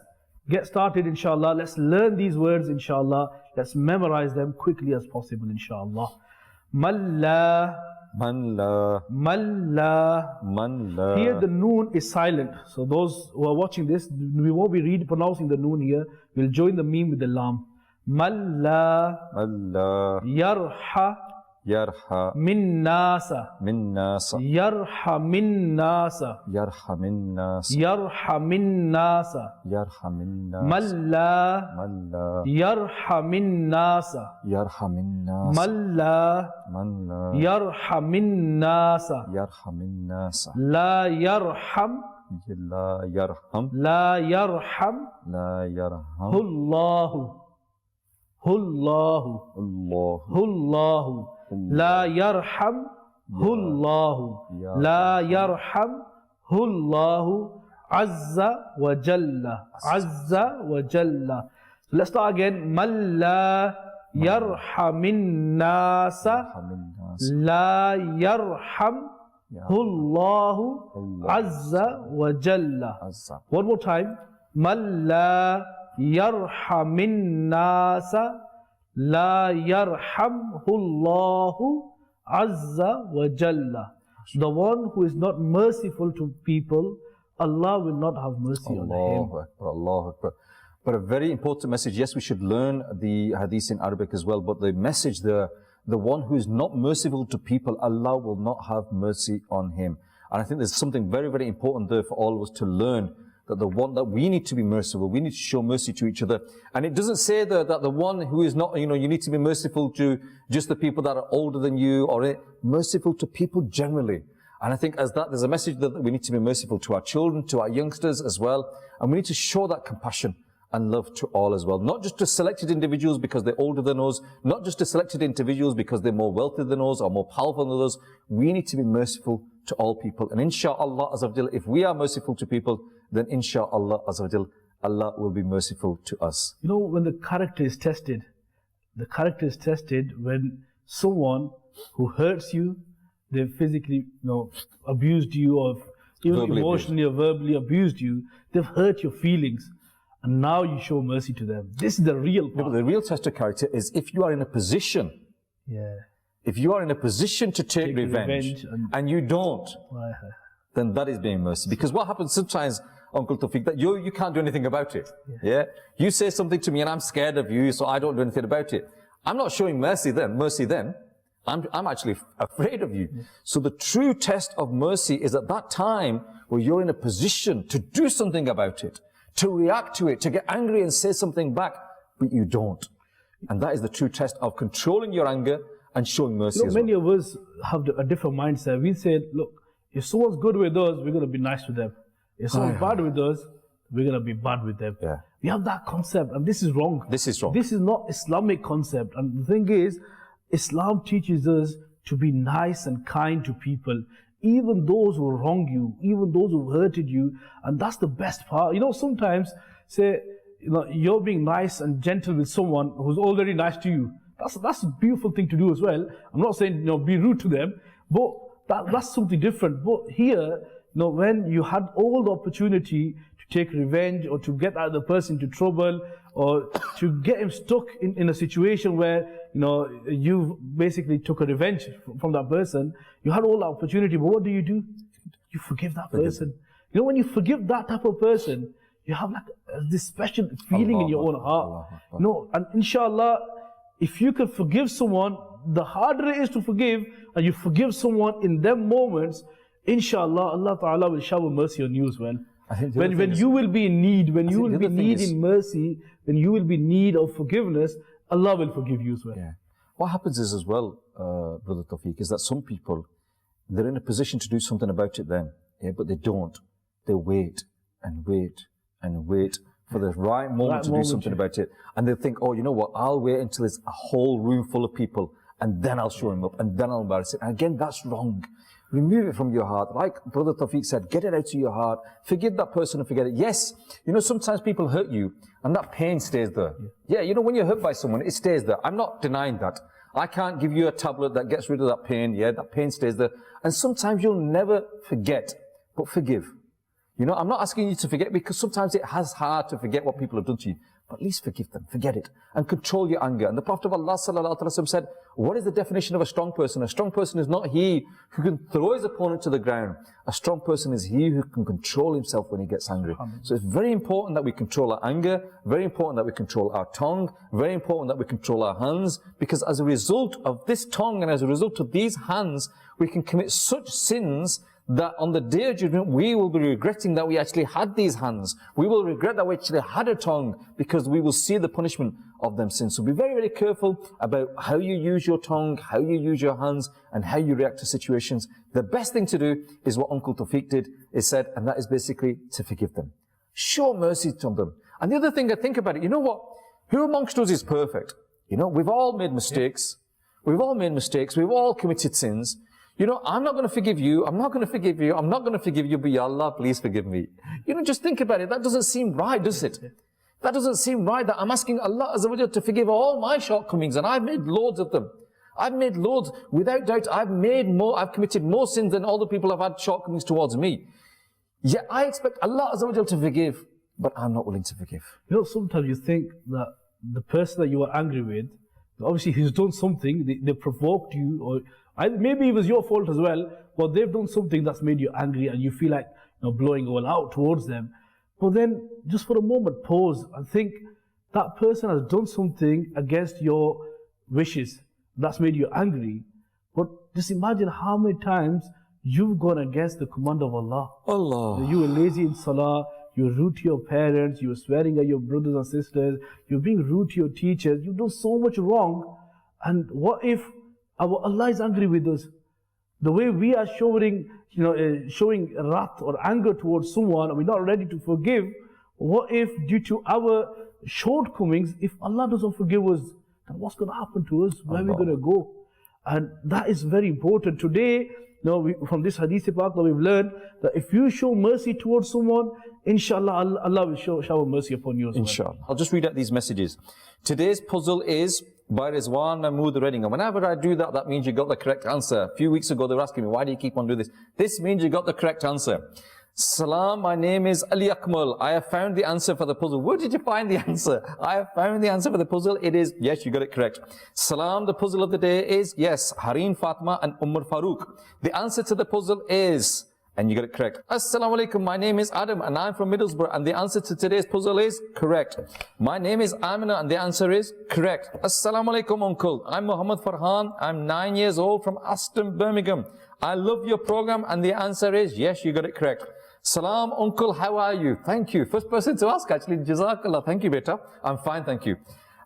get started, inshallah. Let's learn these words, inshallah. Let's memorize them quickly as possible, inshallah. Man la. Man la. Man la. Man la. Here the noon is silent. So those who are watching this, we won't be pronouncing the noon here. We'll join the meme with the lam. Man la. Allah. Yarha. Yarha. Min nasa. Min nasa. Yarha min nasa. Yarha min nasa. Yarha min nasa. Yarha min nasa. Man la. Man la. Yarha min nasa. Yarha min nasa. Man la. Man la. Yarha min nasa. Yarha min nasa. La yarham. La yarham. La yarham. La yarham. Hullahu. Hullahu. Allah. Hullahu. La yarham. Hullahu. La yarham. Hullahu. Azza wa jalla. Azza wa jalla. So let's start again. Man la yarhamin nasa. La yarham. Hullahu. Azza wa jalla. One more time. Man la yarhamin nasa. La yarhamhullahu azza wa jalla. The one who is not merciful to people, Allah will not have mercy on him. Allahu Akbar, Allahu Akbar. But a very important message. Yes, we should learn the hadith in Arabic as well, but the message there, the one who is not merciful to people, Allah will not have mercy on him. And I think there's something very, very important there for all of us to learn, that we need to be merciful. We need to show mercy to each other. And it doesn't say that the one who is not, you need to be merciful to just the people that are older than you, or merciful to people generally. And I think there's a message that we need to be merciful to our children, to our youngsters as well. And we need to show that compassion and love to all as well. Not just to selected individuals because they're older than us, not just to selected individuals because they're more wealthy than us or more powerful than us. We need to be merciful to all people. And inshallah, azawajal, if we are merciful to people, then inshallah, azawajal, Allah will be merciful to us. When the character is tested when someone who hurts you, they physically, abused you, or even Verbally emotionally or verbally abused you, they've hurt your feelings. And now you show mercy to them. This is the real part. The real test of character is if you are in a position, if you are in a position to take revenge and you don't, then that is being mercy. Because what happens sometimes, Uncle Tawfiq, that you can't do anything about it. Yeah. You say something to me and I'm scared of you, so I don't do anything about it. I'm not showing mercy then. I'm actually afraid of you. So the true test of mercy is at that time where you're in a position to do something about it, to react to it, to get angry and say something back, but you don't. And that is the true test of controlling your anger and showing mercy as well. Many of us have a different mindset. We say, look, if someone's good with us, we're going to be nice to them. If someone's bad with us, we're going to be bad with them. Yeah. We have that concept, and this is wrong. This is wrong. This is not Islamic concept. And the thing is, Islam teaches us to be nice and kind to people, even those who wrong you, even those who hurted you. And that's the best part. Sometimes, say, you're being nice and gentle with someone who's already nice to you. That's a beautiful thing to do as well. I'm not saying, be rude to them, but that's something different. But here, when you had all the opportunity to take revenge or to get the person into trouble or to get him stuck in a situation where, you basically took a revenge from that person, you had all the opportunity, but what do? You forgive that person. When you forgive that type of person, you have like this special feeling in your own heart. And inshallah, if you can forgive someone, the harder it is to forgive, and you forgive someone in them moments, inshallah, Allah Ta'ala will shower mercy on you as well. When you will be in need, when you will be needing mercy, when you will be in need of forgiveness, Allah will forgive you as well. Yeah. What happens is as well, Brother Tawfiq, is that some people, they're in a position to do something about it then, but they don't. They wait and wait and wait for the right moment to do something about it. And they think, oh, you know what, I'll wait until there's a whole room full of people and then I'll show him up and then I'll embarrass it. And again, that's wrong. Remove it from your heart. Like Brother Tawfiq said, get it out of your heart. Forgive that person and forget it. Yes, sometimes people hurt you and that pain stays there. Yeah, when you're hurt by someone, it stays there. I'm not denying that. I can't give you a tablet that gets rid of that pain. Yeah, that pain stays there. And sometimes you'll never forget, but forgive. I'm not asking you to forget because sometimes it has hard to forget what people have done to you. But at least forgive them, forget it, and control your anger. And the Prophet of Allah ﷺ said, what is the definition of a strong person? A strong person is not he who can throw his opponent to the ground. A strong person is he who can control himself when he gets angry. So it's very important that we control our anger, very important that we control our tongue, very important that we control our hands, because as a result of this tongue and as a result of these hands, we can commit such sins that on the day of judgment, we will be regretting that we actually had these hands. We will regret that we actually had a tongue because we will see the punishment of them sins. So be very, very careful about how you use your tongue, how you use your hands, and how you react to situations. The best thing to do is what Uncle Tawfiq did, is said, and that is basically to forgive them. Show mercy to them. And the other thing I think about it, you know what? Who amongst us is perfect? We've all made mistakes. We've all made mistakes. We've all committed sins. I'm not going to forgive you, I'm not going to forgive you, I'm not going to forgive you, but Ya Allah, please forgive me. Just think about it. That doesn't seem right, does it? That doesn't seem right that I'm asking Allah Azza wa Jalla to forgive all my shortcomings, and I've made loads of them. I've made loads. Without doubt, I've committed more sins than all the people have had shortcomings towards me. Yet I expect Allah Azza wa Jalla to forgive, but I'm not willing to forgive. Sometimes you think that the person that you are angry with, obviously he's done something, they provoked you, or maybe it was your fault as well, but they've done something that's made you angry and you feel like blowing all out towards them. But then, just for a moment, pause and think that person has done something against your wishes that's made you angry. But just imagine how many times you've gone against the command of Allah. Allah. You were lazy in salah, you're rude to your parents, you're swearing at your brothers and sisters, you're being rude to your teachers, you've done so much wrong. And what if our Allah is angry with us? The way we are showing wrath or anger towards someone, and we're not ready to forgive, what if due to our shortcomings, if Allah doesn't forgive us, then what's going to happen to us? Where are we going to go? And that is very important. Today, from this hadith that we've learned, that if you show mercy towards someone, inshallah, Allah will shower mercy upon you as well. Inshallah. I'll just read out these messages. Today's puzzle is by Rizwan Mahmood Redding. And whenever I do that, that means you got the correct answer. A few weeks ago, they were asking me, why do you keep on doing this? This means you got the correct answer. Salam, my name is Ali Akmal. I have found the answer for the puzzle. Where did you find the answer? I have found the answer for the puzzle. It is, yes, you got it correct. Salam, the puzzle of the day is, yes, Hareen Fatma and Umar Farooq. The answer to the puzzle is, and you got it correct. Assalamu alaikum, my name is Adam and I'm from Middlesbrough and the answer to today's puzzle is correct. My name is Amina and the answer is correct. Assalamu alaikum, uncle. I'm Muhammad Farhan. I'm 9 years old from Aston, Birmingham. I love your program and the answer is, yes, you got it correct. Salam, uncle, how are you? Thank you. First person to ask actually, Jazakallah. Thank you, beta. I'm fine, thank you.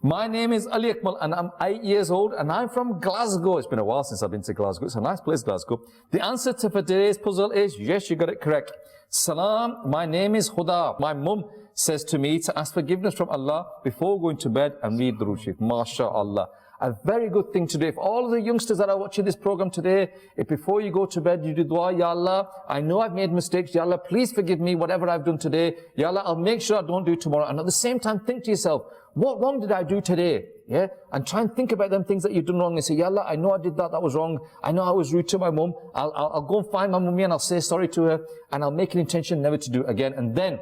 My name is Ali Akmal and I'm 8 years old and I'm from Glasgow. It's been a while since I've been to Glasgow. It's a nice place, Glasgow. The answer to today's puzzle is, yes, you got it correct. Salam, my name is Huda. My mum says to me to ask forgiveness from Allah before going to bed and read the Rushif. MashaAllah. A very good thing to do. If all of the youngsters that are watching this program today, if before you go to bed you do dua, Ya Allah, I know I've made mistakes. Ya Allah, please forgive me whatever I've done today. Ya Allah, I'll make sure I don't do it tomorrow. And at the same time, think to yourself, what wrong did I do today? Yeah, and try and think about them things that you've done wrong and say, Ya Allah, I know I did that was wrong. I know I was rude to my mum. I'll go and find my mummy and I'll say sorry to her and I'll make an intention never to do it again. And then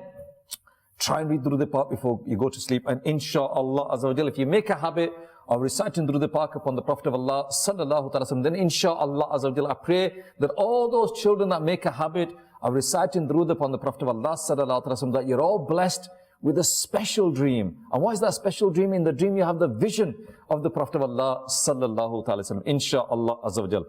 try and read through the part before you go to sleep. And inshallah, Azza wa Jalla, if you make a habit of reciting through the Park upon the Prophet of Allah, sallallahu ta'ala sallam, then inshallah, Azza wa Jalla, I pray that all those children that make a habit of reciting through upon the Prophet of Allah, sallallahu ta'ala sallam, that you're all blessed with a special dream. And what is that special dream? In the dream you have the vision of the Prophet of Allah, sallallahu ta'ala sallam, inshallah, Azza wa Jalla.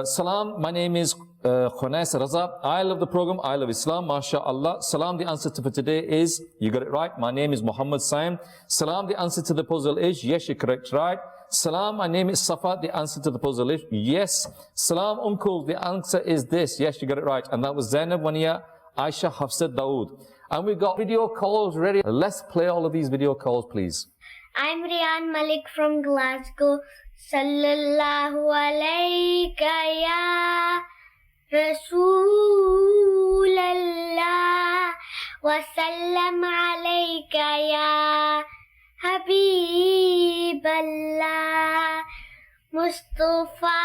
Salam, my name is Khunais Raza. I love the program. I love Islam. MashaAllah. Salam, the answer for today is, you got it right. My name is Muhammad Saim. Salam, the answer to the puzzle is, yes, you're correct, right. Salam, my name is Safa. The answer to the puzzle is, yes. Salam, uncle, the answer is this. Yes, you got it right. And that was Zainab Wania, Aisha Hafsat Dawood. And we've got video calls ready. Let's play all of these video calls, please. I'm Riyan Malik from Glasgow. Sallallahu alayka ya Rasulallah wa sallam alayka ya Habiballah. Mustafa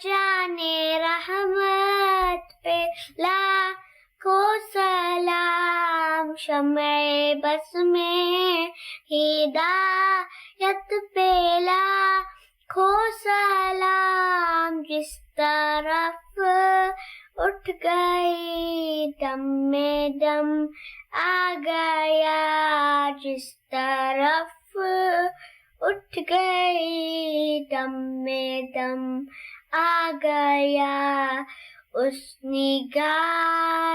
Jane Rahmat pe लाखों सलाम शम्ए बस में हिदायत पे लाखों सलाम जिस तरफ उठ गई दम में दम आ गया जिस तरफ उठ गई दम में दम आ गया उस निगाह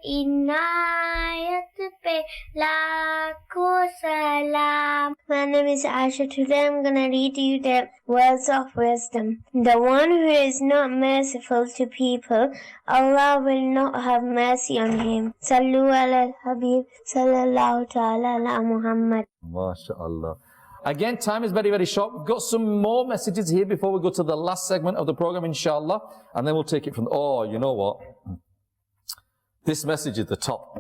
इनायत पे लाखों सलाम. My name is Aisha. Today I'm gonna read you the words of wisdom. The one who is not merciful to people, Allah will not have mercy on him. Sallu ala al-Habib sallallahu ta'ala ala Muhammad. MashaAllah. Again, time is very, very short. We've got some more messages here before we go to the last segment of the program, inshallah. And then we'll take it from, oh, you know what? This message is the top.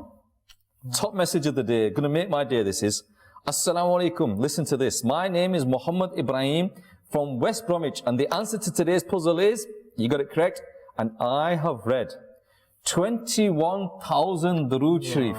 Top message of the day. Going to make my day, this is. Assalamu alaikum. Listen to this. My name is Muhammad Ibrahim from West Bromwich. And the answer to today's puzzle is, you got it correct. And I have read 21,000 Durood Sharif.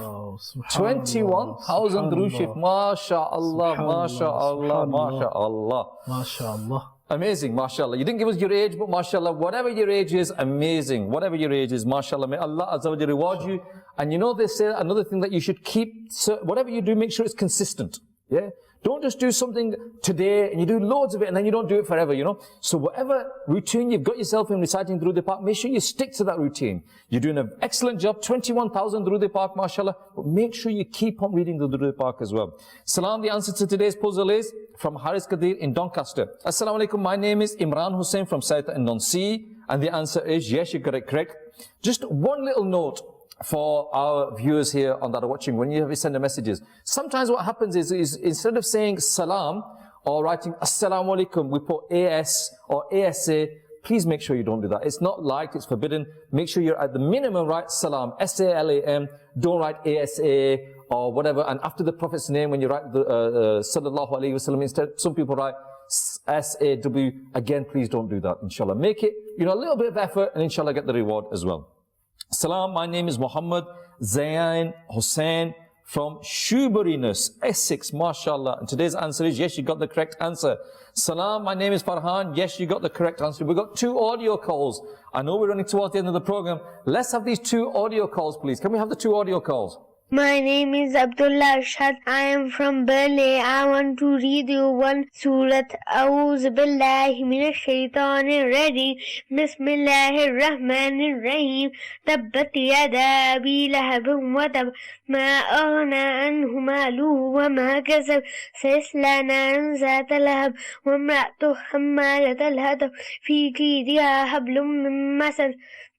21,000 Durood Sharif. MashaAllah, MashaAllah, MashaAllah. MashaAllah. Amazing, MashaAllah. You didn't give us your age, but MashaAllah, whatever your age is, amazing. Whatever your age is, MashaAllah, may Allah Azza wa Jalla reward you. And you know they say another thing that you should keep, so whatever you do, make sure it's consistent. Yeah? Don't just do something today and you do loads of it and then you don't do it forever, you know. So whatever routine you've got yourself in reciting Durood Pak, make sure you stick to that routine. You're doing an excellent job, 21,000 Durood Pak, mashallah, but make sure you keep on reading the Durood Pak as well. Salam, the answer to today's puzzle is from Haris Kadir in Doncaster. Assalamu alaikum, my name is Imran Hussain from South and Non-C, and the answer is yes, you got it correct. Just one little note for our viewers here on that are watching, when you send the messages, sometimes what happens is instead of saying salam or writing assalamu alaikum, we put as or asa. Please make sure you don't do that. It's not liked, it's forbidden. Make sure you're at the minimum write salam, salam, don't write asa or whatever. And after the Prophet's name, when you write the sallallahu alayhi wasallam, instead some people write SAW. Again, please don't do that, inshallah. Make it, a little bit of effort and inshallah get the reward as well. Salam, my name is Muhammad Zayn Hussain from Shoeburyness, Essex, mashallah. And today's answer is yes, you got the correct answer. Salam, my name is Farhan. Yes, you got the correct answer. We've got 2 audio calls. I know we're running towards the end of the program. Let's have these 2 audio calls, please. Can we have the 2 audio calls? My name is Abdullah Arshad. I am from Burley. I want to read you one Surah. A'udhu billahi minash shaitanir rajim. Bismillahir rahmanir rahim. Tabbat yada abi lahabin wa tab. Ma aghna anhu maluhu wa ma kasab. Sayasla naran zata lahab. Wa imra'atuhu hammalatal hatab. Fi jidiha hablum min masad.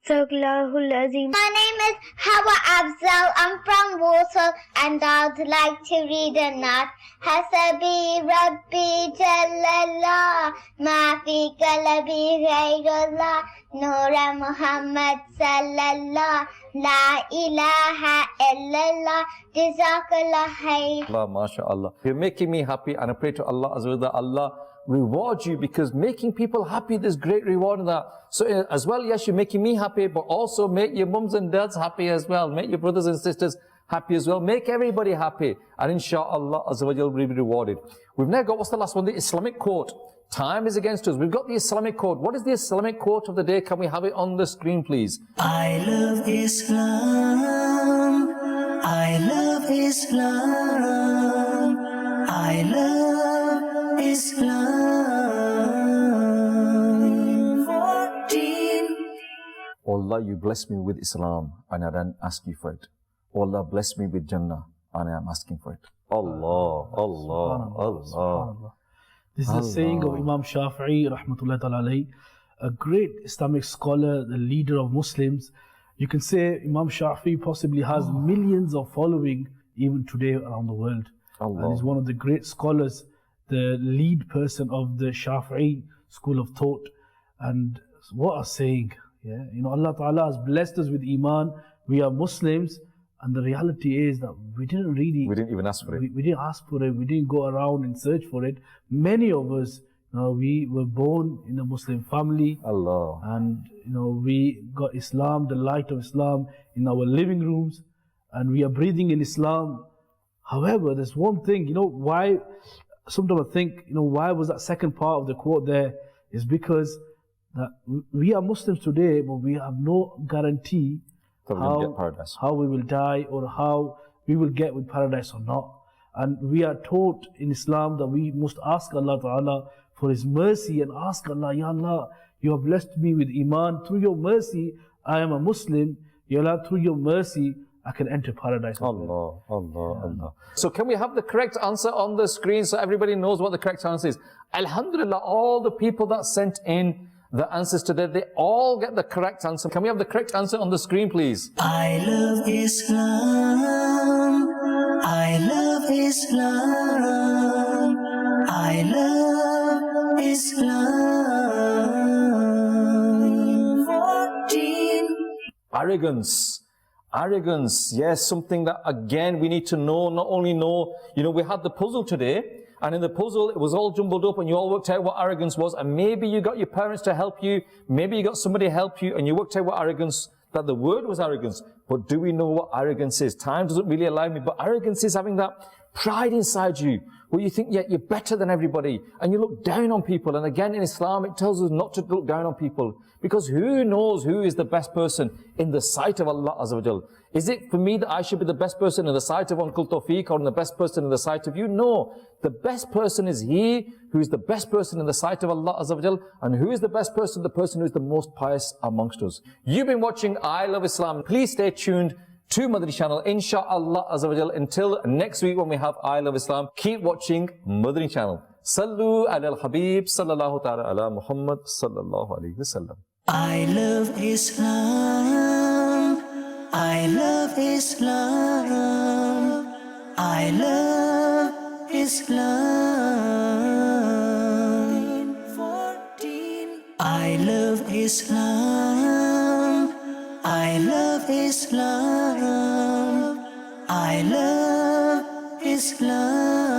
My name is Hawa Afzal. I'm from Warsaw and I'd like to read a naat. Hasabi Rabbi Jallallah, ma fi qalbi ghayrullah, Nura Muhammad sallallah, la ilaha illallah, jazakallah khair. Allah, mashallah. You're making me happy, and I pray to Allah Azza wa Jalla, Allah reward you, because making people happy, there's great reward in that. So as well, yes, you're making me happy, but also make your mums and dads happy as well. Make your brothers and sisters happy as well. Make everybody happy, and inshallah Azza wa Jalla will be rewarded. We've now got, what's the last one? The Islamic quote. Time is against us. We've got the Islamic quote. What is the Islamic quote of the day? Can we have it on the screen, please? I love Islam. I love Islam. I love Islam. 14. Oh Allah, you bless me with Islam, and I don't ask you for it. Oh Allah, bless me with Jannah, and I am asking for it. Allah, Allah, Allah. This is a saying of Imam Shafi'i, rahmatullahi ta'ala alayhi, a great Islamic scholar, the leader of Muslims. You can say Imam Shafi'i possibly has millions of following even today around the world. And he's one of the great scholars, the lead person of the Shafi'i school of thought. And what a saying. Yeah, Allah Ta'ala has blessed us with Iman. We are Muslims. And the reality is that we didn't even ask for it. We didn't ask for it. We didn't go around and search for it. Many of us, we were born in a Muslim family. Allah. And, we got Islam, the light of Islam in our living rooms. And we are breathing in Islam. However, there's one thing, why, sometimes I think, why was that second part of the quote there, is because that we are Muslims today, but we have no guarantee how we will die or how we will get with paradise or not. And we are taught in Islam that we must ask Allah Ta'ala for His mercy and ask Allah, Ya Allah, you have blessed me with Iman. Through your mercy, I am a Muslim. Ya Allah, through your mercy, I can enter paradise. Allah, Allah, Allah. So can we have the correct answer on the screen so everybody knows what the correct answer is? Alhamdulillah, all the people that sent in the answers today, they all get the correct answer. Can we have the correct answer on the screen, please? I love Islam. I love Islam. I love Islam. 14. Arrogance. Arrogance, yes, something that again we need to know, not only know, we had the puzzle today, and in the puzzle it was all jumbled up and you all worked out what arrogance was, and maybe you got your parents to help you, maybe you got somebody to help you and you worked out what arrogance, that the word was arrogance, but do we know what arrogance is? Time doesn't really allow me, but arrogance is having that pride inside you, where you think, you're better than everybody, and you look down on people. And again, in Islam, it tells us not to look down on people, because who knows who is the best person in the sight of Allah Azza wa Jal? Is it for me that I should be the best person in the sight of Uncle Tawfiq or the best person in the sight of you? No. The best person is he who is the best person in the sight of Allah Azza wa Jal. And who is the best person? The person who is the most pious amongst us. You've been watching I Love Islam. Please stay tuned to Madani Channel, inshaAllah Azza wa Jal. Until next week when we have I Love Islam, keep watching Madani Channel. Sallu ala al-Habib sallallahu ta'ala ala Muhammad sallallahu alayhi wa sallam. I love Islam. I love Islam. I love Islam. I love Islam. I love Islam. I love Islam.